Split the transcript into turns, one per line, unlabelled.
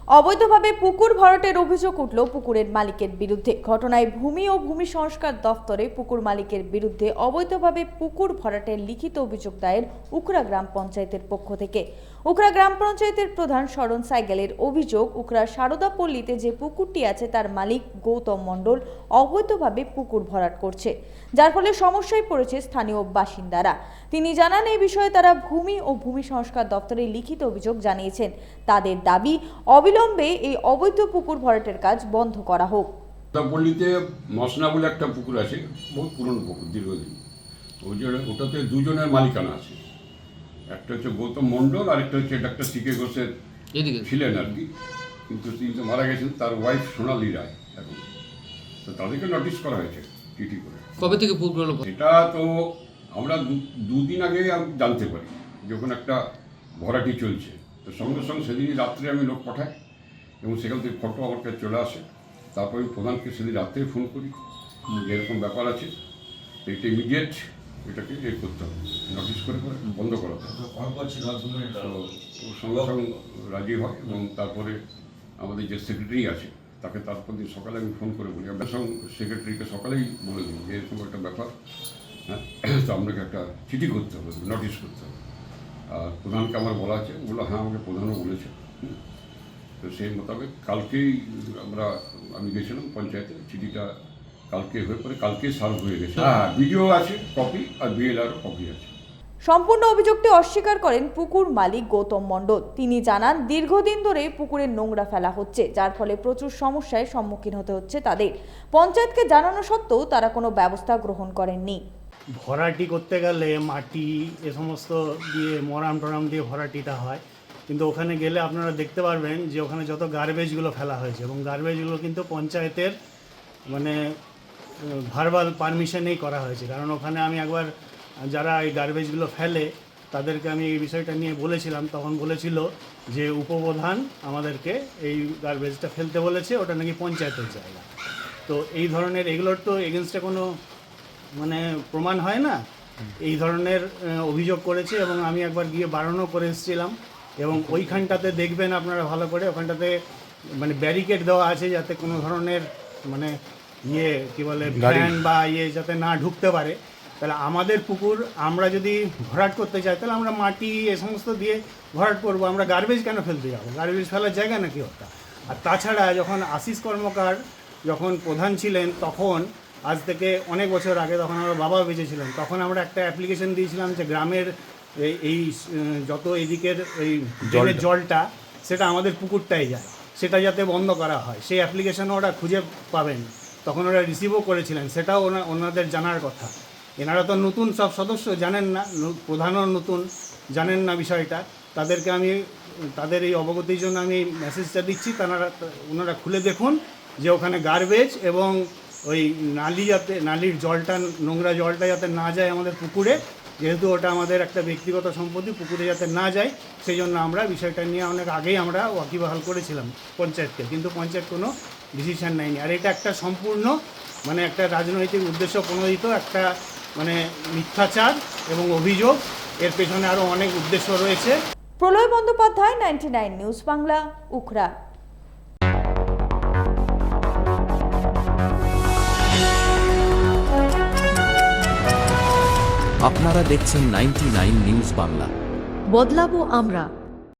অবৈধভাবে পুকুর ভরাটের অভিযোগ উঠল পুকুরের মালিকের বিরুদ্ধে। ঘটনায় ভূমি ও ভূমি সংস্কার দফতরে পুকুর মালিকের বিরুদ্ধে অবৈধভাবে পুকুর ভরাটের লিখিত অভিযোগ দায়ের উখরা গ্রাম পঞ্চায়েতের পক্ষ থেকে। উখরা গ্রাম পঞ্চায়েতের প্রধান শরণ সাইকেলের অভিযোগ, উখরা সারদাপল্লীতে যে পুকুরটি আছে তার মালিক গৌতম মণ্ডল অবৈধভাবে পুকুর ভরাট করছে, যার ফলে সমস্যায় পড়েছে স্থানীয় বাসিন্দারা। তিনি জানান, এই বিষয়ে তারা ভূমি ও ভূমি সংস্কার দপ্তরে লিখিত অভিযোগ জানিয়েছেন। তাদের দাবি, অবিলম্বে এই অবৈধ পুকুর ভরাটের কাজ বন্ধ করা হোক।
সারদাপল্লীতে মসনা বলে একটা পুকুর আছে, বহু পুরনো পুকুর, দীর্ঘদিন। ওটাতে দুজনের মালিকানা আছে, একটা হচ্ছে গৌতম মণ্ডল আর একটা হচ্ছে ডাক্তার সিকে ঘোষের ছিলেন আর কি, কিন্তু তিনি তো মারা গেছেন। তার ওয়াইফ সোনালী রায় এখন, তো তাদেরকে নোটিশ করা হয়েছে চিঠি করে।
কবে থেকে পুকুর?
এটা তো আমরা দুদিন আগে আমি জানতে পারি, যখন একটা ভরাটি চলছে, তো সঙ্গে সঙ্গে সেদিনই রাত্রে আমি লোক পাঠাই এবং সেখান থেকে ফটো আমার কাছে চলে আসে। তারপরে আমি প্রধানকে সেদিন রাত্রে ফোন করি যে এরকম ব্যাপার আছে, এটা ইমিডিয়েট এটাকে করতে হবে, নোটিশ করে বন্ধ করাতে হবে। তো ওর সঙ্গে সঙ্গে রাজি হয় এবং তারপরে আমাদের যে সেক্রেটারি আছে তাকে তারপর দিন সকালে আমি ফোন করে বলি, আমরা সঙ্গে সেক্রেটারিকে সকালেই বলে দিই যে এরকম একটা ব্যাপার, হ্যাঁ, তো আপনাকে একটা চিঠি করতে হবে, নোটিশ করতে হবে। আর প্রধানকে আমার বলা আছে, বললো হ্যাঁ, আমাকে প্রধানও বলেছে। তো সেই মোতাবেক কালকেই আমি গেছিলাম পঞ্চায়েতে, চিঠিটা কালকে হয়ে পরে কালকেই সার্ভ হয়ে গেছে। হ্যাঁ, ভিডিও আছে কপি আর বিএলআরও কপি আছে।
সম্পূর্ণ অভিযোগটি অস্বীকার করেন পুকুর মালিক গৌতম মণ্ডল। তিনি জানান, দীর্ঘদিন ধরে পুকুরে নোংরা ফেলা হচ্ছে, যার ফলে প্রচুর সমস্যার সম্মুখীন হতে হচ্ছে তাদের। পঞ্চায়েতকে জানানো সত্ত্বেও তারা কোনো ব্যবস্থা গ্রহণ করেননি।
ভরাটি করতে গেলে মাটি এ সমস্ত দিয়ে মরাম টরাম দিয়ে ভরাটিটা হয়, কিন্তু ওখানে গেলে আপনারা দেখতে পারবেন যে ওখানে যত গার্বেজগুলো ফেলা হয়েছে এবং গার্বেজগুলো কিন্তু পঞ্চায়েতের মানে ভার্বাল পারমিশনেই করা হয়েছে। কারণ ওখানে আমি একবার যারা এই গার্বেজগুলো ফেলে তাদেরকে আমি এই বিষয়টা নিয়ে বলেছিলাম, তখন বলেছিল যে উপপ্রধান আমাদেরকে এই গার্বেজটা ফেলতে বলেছে, ওটা নাকি পঞ্চায়েতের জায়গা। তো এই ধরনের এগুলোর তো এগেনস্টে কোনো মানে প্রমাণ হয় না, এই ধরনের অভিযোগ করেছে এবং আমি একবার গিয়ে বারণও করে এসেছিলাম। এবং ওইখানটাতে দেখবেন আপনারা ভালো করে, ওখানটাতে মানে ব্যারিকেড দেওয়া আছে যাতে কোনো ধরনের মানে কী বলে ভ্যান বা যাতে না ঢুকতে পারে। তাহলে আমাদের পুকুর আমরা যদি ভরাট করতে চাই তাহলে আমরা মাটি এ সমস্ত দিয়ে ভরাট করবো, আমরা গার্বেজ কেন ফেলতে যাবো? গার্বেজ ফেলার জায়গা নাকি ওটা? আর তাছাড়া যখন আশিস কর্মকার যখন প্রধান ছিলেন, তখন আজ থেকে অনেক বছর আগে, তখন আমার বাবা বেঁচে ছিলেন, তখন আমরা একটা অ্যাপ্লিকেশন দিয়েছিলাম যে গ্রামের এই যত এদিকের এই ড্রেনের জলটা সেটা আমাদের পুকুরটাই যায়, সেটা যাতে বন্ধ করা হয়। সেই অ্যাপ্লিকেশনও ওরা খুঁজে পাবেন, তখন ওরা রিসিভও করেছিলেন, সেটাও ওনাদের জানার কথা। এনারা তো নতুন সব সদস্য, জানেন না, প্রধানও নতুন, জানেন না বিষয়টা। তাদেরকে আমি তাদের এই অবগতির জন্য আমি মেসেজটা দিচ্ছি, ওনারা খুলে দেখুন যে ওখানে গার্বেজ এবং ওই নালির জলটা, নোংরা জলটা যাতে না যায় আমাদের পুকুরে, যেহেতু ওটা আমাদের একটা ব্যক্তিগত সম্পত্তি, পুকুরে যাতে না যায় সেই জন্য আমরা বিষয়টা নিয়ে অনেক আগেই আমরা ওয়াকিবহাল করেছিলাম পঞ্চায়েতকে, কিন্তু পঞ্চায়েত কোনো ডিসিশন নেয়নি। আর এটা একটা সম্পূর্ণ মানে একটা রাজনৈতিক উদ্দেশ্য প্রণোদিত একটা মানে মিথ্যাচার এবং অভিযোগ, এর পেছনে আরও অনেক উদ্দেশ্য রয়েছে।
প্রলয় বন্দ্যোপাধ্যায়, 99 নিউজ বাংলা, উখরা।
আপনারা দেখছেন 99 নিউজ বাংলা।
বদলাবো আমরা।